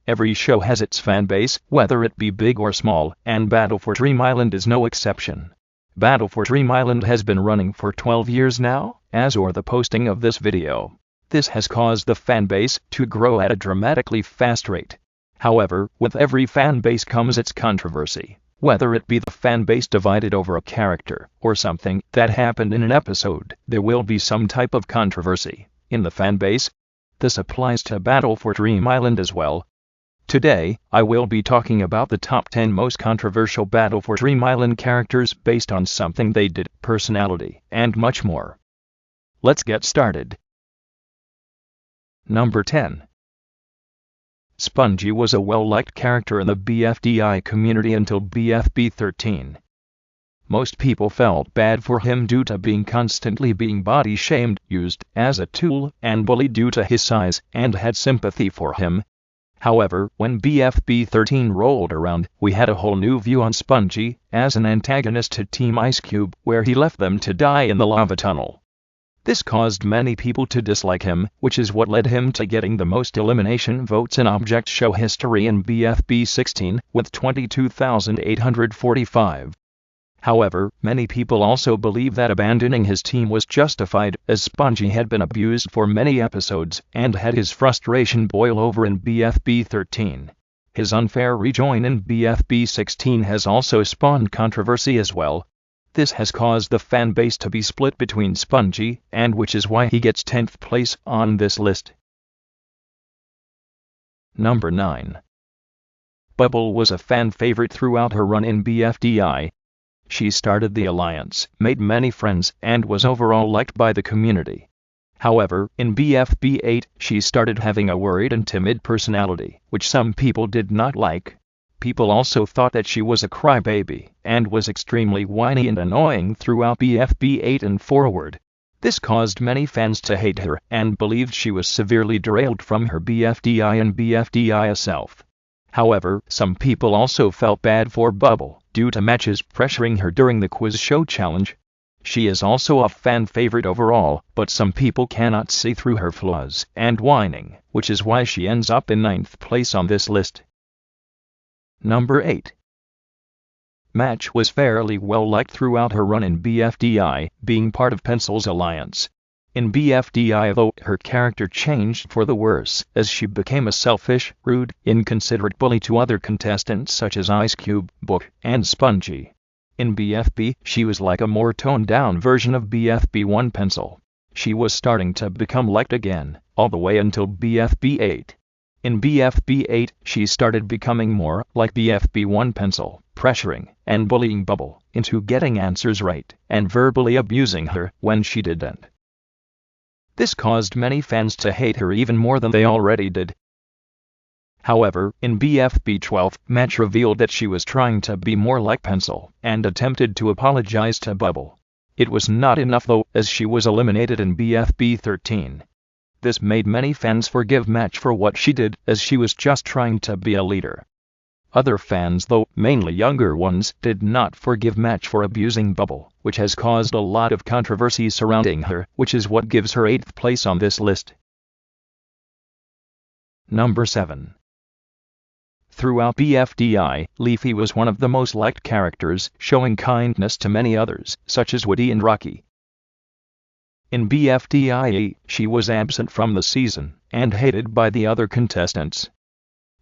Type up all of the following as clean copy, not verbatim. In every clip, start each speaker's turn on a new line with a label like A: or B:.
A: Every show has its fan base, whether it be big or small, and Battle for Dream Island is no exception. Battle for Dream Island has been running for 12 years now, as or the posting of this video. This has caused the fan base to grow at a dramatically fast rate. However, with every fan base comes its controversy, whether it be the fan base divided over a character, or something that happened in an episode, there will be some type of controversy in the fan base. This applies to Battle for Dream Island as well. Today, I will be talking about the top 10 most controversial Battle for Dream Island characters based on something they did, personality, and much more. Let's get started. Number 10. Spongy was a well-liked character in the BFDI community until BFB 13. Most people felt bad for him due to being constantly being body-shamed, used as a tool, and bullied due to his size, and had sympathy for him. However, when BFB 13 rolled around, we had a whole new view on Spongy as an antagonist to Team Ice Cube, where he left them to die in the lava tunnel. This caused many people to dislike him, which is what led him to getting the most elimination votes in Object Show history in BFB 16, with 22,845. However, many people also believe that abandoning his team was justified, as Spongy had been abused for many episodes, and had his frustration boil over in BFB 13. His unfair rejoin in BFB 16 has also spawned controversy as well. This has caused the fan base to be split between Spongy, and which is why he gets 10th place on this list. Number 9. Bubble was a fan favorite throughout her run in BFDI. She started the alliance, made many friends, and was overall liked by the community. However, in BFB 8, she started having a worried and timid personality, which some people did not like. People also thought that she was a crybaby, and was extremely whiny and annoying throughout BFB 8 and forward. This caused many fans to hate her, and believed she was severely derailed from her BFDI and BFDI self. However, some people also felt bad for Bubble, due to matches pressuring her during the quiz show challenge. She is also a fan favorite overall, but some people cannot see through her flaws and whining, which is why she ends up in 9th place on this list. Number 8. Match was fairly well liked throughout her run in BFDI, being part of Pencil's alliance. In BFDI though, her character changed for the worse, as she became a selfish, rude, inconsiderate bully to other contestants such as Ice Cube, Book, and Spongy. In BFB, she was like a more toned-down version of BFB1 Pencil. She was starting to become liked again, all the way until BFB 8. In BFB 8, she started becoming more like BFB1 Pencil, pressuring and bullying Bubble into getting answers right, and verbally abusing her when she didn't. This caused many fans to hate her even more than they already did. However, in BFB 12, Match revealed that she was trying to be more like Pencil, and attempted to apologize to Bubble. It was not enough though, as she was eliminated in BFB 13. This made many fans forgive Match for what she did, as she was just trying to be a leader. Other fans though, mainly younger ones, did not forgive Match for abusing Bubble, which has caused a lot of controversy surrounding her, which is what gives her 8th place on this list. Number 7. Throughout BFDI, Leafy was one of the most liked characters, showing kindness to many others, such as Woody and Rocky. In BFDI, she was absent from the season, and hated by the other contestants.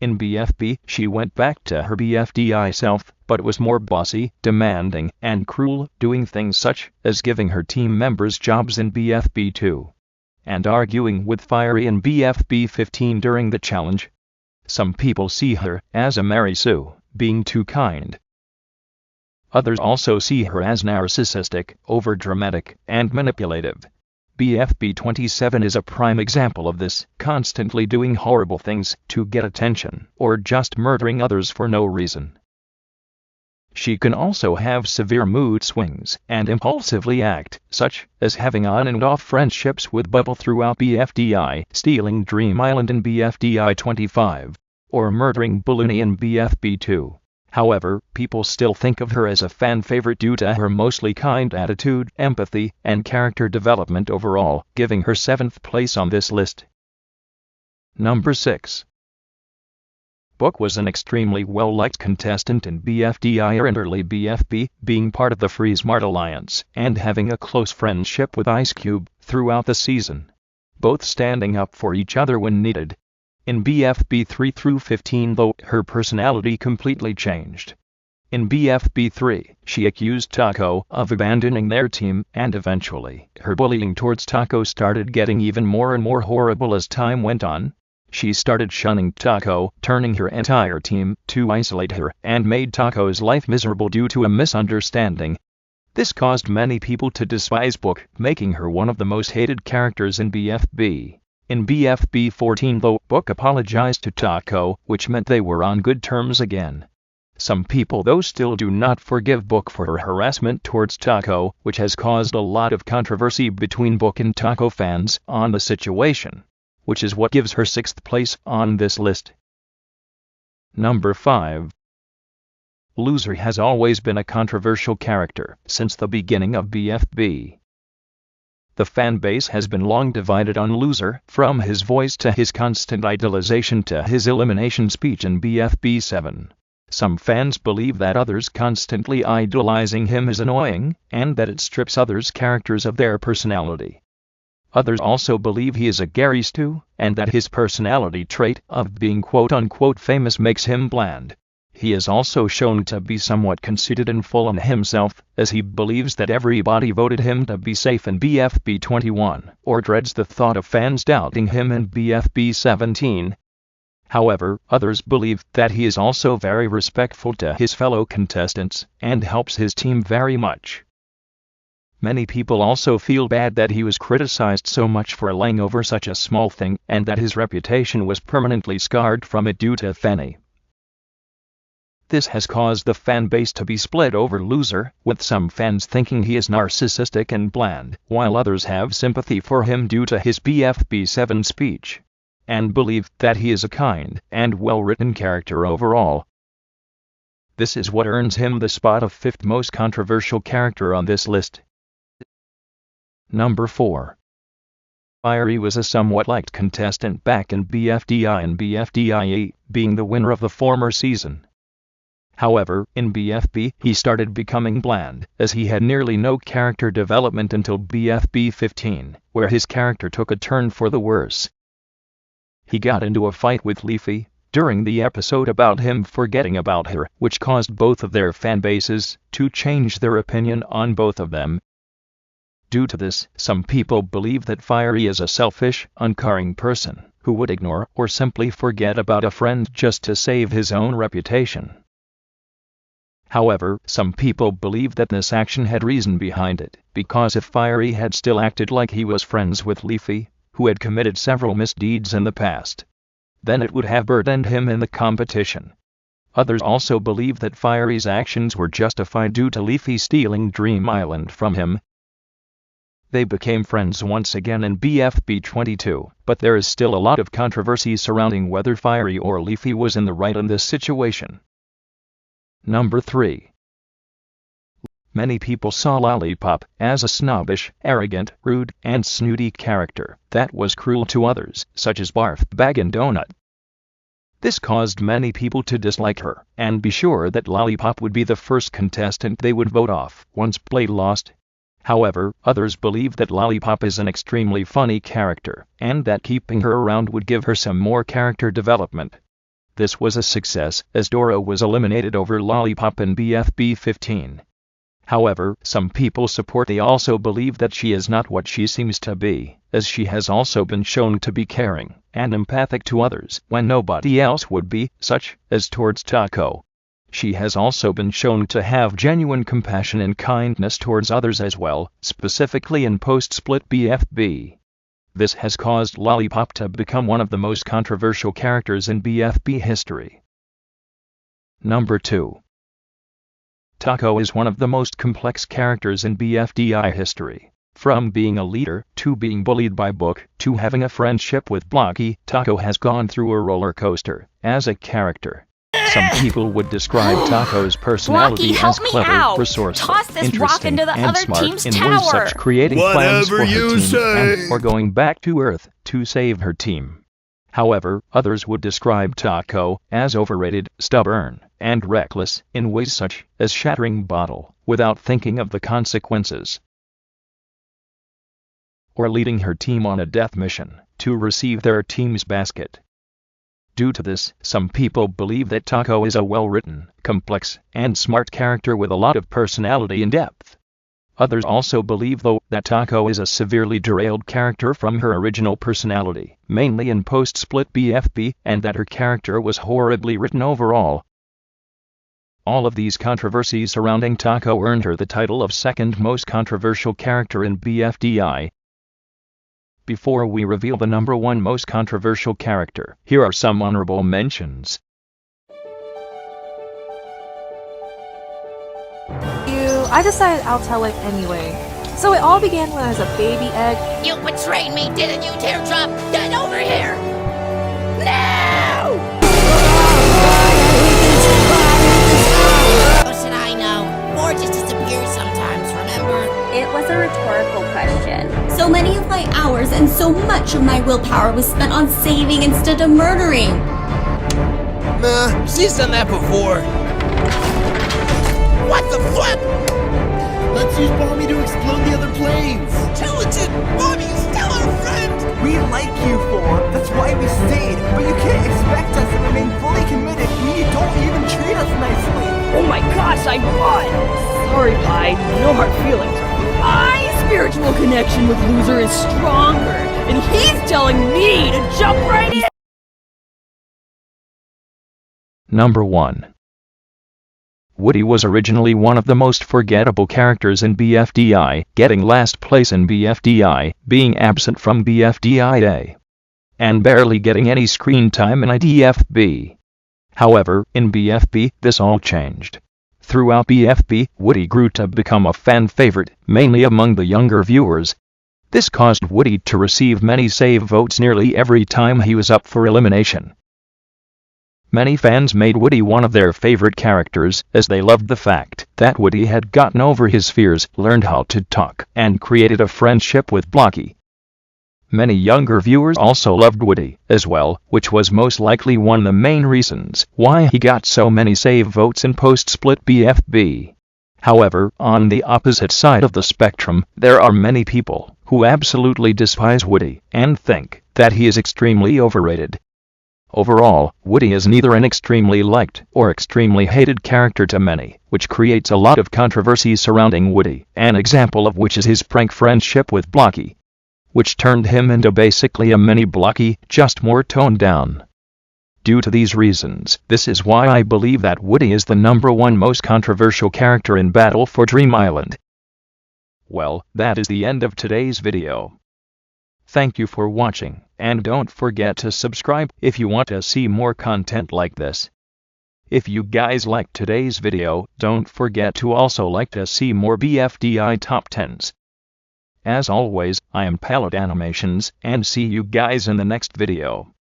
A: In BFB, she went back to her BFDI self, but was more bossy, demanding, and cruel, doing things such as giving her team members jobs in BFB 2, and arguing with Fiery in BFB 15 during the challenge. Some people see her as a Mary Sue, being too kind. Others also see her as narcissistic, overdramatic, and manipulative. BFB 27 is a prime example of this, constantly doing horrible things to get attention, or just murdering others for no reason. She can also have severe mood swings and impulsively act, such as having on and off friendships with Bubble throughout BFDI, stealing Dream Island in BFDI 25, or murdering Balloony in BFB 2. However, people still think of her as a fan favorite due to her mostly kind attitude, empathy, and character development overall, giving her 7th place on this list. Number 6. Book was an extremely well-liked contestant in BFDI or early BFB, being part of the Free-Smart Alliance and having a close friendship with Ice Cube throughout the season, both standing up for each other when needed. In BFB 3 through 15, though, her personality completely changed. In BFB 3, she accused Taco of abandoning their team, and eventually, her bullying towards Taco started getting even more and more horrible as time went on. She started shunning Taco, turning her entire team to isolate her, and made Taco's life miserable due to a misunderstanding. This caused many people to despise Book, making her one of the most hated characters in BFB. In BFB 14, though, Book apologized to Taco, which meant they were on good terms again. Some people, though, still do not forgive Book for her harassment towards Taco, which has caused a lot of controversy between Book and Taco fans on the situation, which is what gives her 6th place on this list. Number 5. Loser has always been a controversial character since the beginning of BFB. The fan base has been long divided on Loser, from his voice to his constant idolization to his elimination speech in BFB 7. Some fans believe that others constantly idolizing him is annoying, and that it strips others' characters of their personality. Others also believe he is a Gary Stu, and that his personality trait of being quote-unquote famous makes him bland. He is also shown to be somewhat conceited and full on himself, as he believes that everybody voted him to be safe in BFB 21, or dreads the thought of fans doubting him in BFB 17. However, others believe that he is also very respectful to his fellow contestants, and helps his team very much. Many people also feel bad that he was criticized so much for lying over such a small thing, and that his reputation was permanently scarred from it due to Fanny. This has caused the fan base to be split over Loser, with some fans thinking he is narcissistic and bland, while others have sympathy for him due to his BFB 7 speech, and believe that he is a kind and well-written character overall. This is what earns him the spot of 5th most controversial character on this list. Number 4. Fiery was a somewhat liked contestant back in BFDI and BFDI 8, being the winner of the former season. However, in BFB, he started becoming bland, as he had nearly no character development until BFB 15, where his character took a turn for the worse. He got into a fight with Leafy during the episode about him forgetting about her, which caused both of their fan bases to change their opinion on both of them. Due to this, some people believe that Fiery is a selfish, uncaring person who would ignore or simply forget about a friend just to save his own reputation. However, some people believe that this action had reason behind it, because if Fiery had still acted like he was friends with Leafy, who had committed several misdeeds in the past, then it would have burdened him in the competition. Others also believe that Fiery's actions were justified due to Leafy stealing Dream Island from him. They became friends once again in BFB 22, but there is still a lot of controversy surrounding whether Fiery or Leafy was in the right in this situation. Number 3. Many people saw Lollipop as a snobbish, arrogant, rude, and snooty character that was cruel to others, such as Barf, Bag and Donut. This caused many people to dislike her, and be sure that Lollipop would be the first contestant they would vote off once Blade lost. However, others believe that Lollipop is an extremely funny character, and that keeping her around would give her some more character development. This was a success, as Dora was eliminated over Lollipop in BFB 15. However, some people they also believe that she is not what she seems to be, as she has also been shown to be caring and empathic to others when nobody else would be, such as towards Taco. She has also been shown to have genuine compassion and kindness towards others as well, specifically in post-split BFB. This has caused Lollipop to become one of the most controversial characters in BFB history. Number 2. Taco is one of the most complex characters in BFDI history. From being a leader, to being bullied by Book, to having a friendship with Blocky, Taco has gone through a roller coaster as a character. Some people would describe Taco's personality
B: Blocky,
A: as clever, resourceful,
B: Toss this rock
A: interesting,
B: into the
A: and
B: other
A: smart
B: team's
A: in
B: tower.
A: ways such creating plans for her team
C: say.
A: and or going back to Earth to save her team. However, others would describe Taco as overrated, stubborn, and reckless in ways such as shattering bottle without thinking of the consequences, or leading her team on a death mission to receive their team's basket. Due to this, some people believe that Taco is a well-written, complex, and smart character with a lot of personality and depth. Others also believe, though, that Taco is a severely derailed character from her original personality, mainly in post-split BFB, and that her character was horribly written overall. All of these controversies surrounding Taco earned her the title of second most controversial character in BFDI. Before we reveal the number one most controversial character, here are some honorable mentions.
B: I decided I'll tell it anyway. So it all began when I was a baby egg.
C: You betrayed me, didn't you, Teardrop? Get over here! No! What should I know? More just disappears sometimes, remember?
D: It was a rhetorical question. So many of my hours and so much of my willpower was spent on saving instead of murdering.
E: Nah, she's done that before.
C: What the flip?
E: Let's use Bommy to explode the other planes!
C: Talented! Mommy is still our friend!
F: We like you four, that's why we stayed, but you can't expect us to remain fully committed when you don't even treat us nicely!
G: Oh my gosh, I won! Sorry, Pi, no hard feelings. My spiritual connection with Loser is stronger, and he's telling me to jump right in!
A: Number 1. Woody was originally one of the most forgettable characters in BFDI, getting last place in BFDI, being absent from BFDI Day, and barely getting any screen time in IDFB. However, in BFB, this all changed. Throughout BFB, Woody grew to become a fan favorite, mainly among the younger viewers. This caused Woody to receive many save votes nearly every time he was up for elimination. Many fans made Woody one of their favorite characters, as they loved the fact that Woody had gotten over his fears, learned how to talk, and created a friendship with Blocky. Many younger viewers also loved Woody, as well, which was most likely one of the main reasons why he got so many save votes in post-split BFB. However, on the opposite side of the spectrum, there are many people who absolutely despise Woody, and think that he is extremely overrated. Overall, Woody is neither an extremely liked or extremely hated character to many, which creates a lot of controversy surrounding Woody, an example of which is his prank friendship with Blocky, which turned him into basically a mini Blocky, just more toned down. Due to these reasons, this is why I believe that Woody is the number one most controversial character in Battle for Dream Island. Well, that is the end of today's video. Thank you for watching, and don't forget to subscribe if you want to see more content like this. If you guys liked today's video, don't forget to also like to see more BFDI Top 10s. As always, I am Palette Animations, and see you guys in the next video.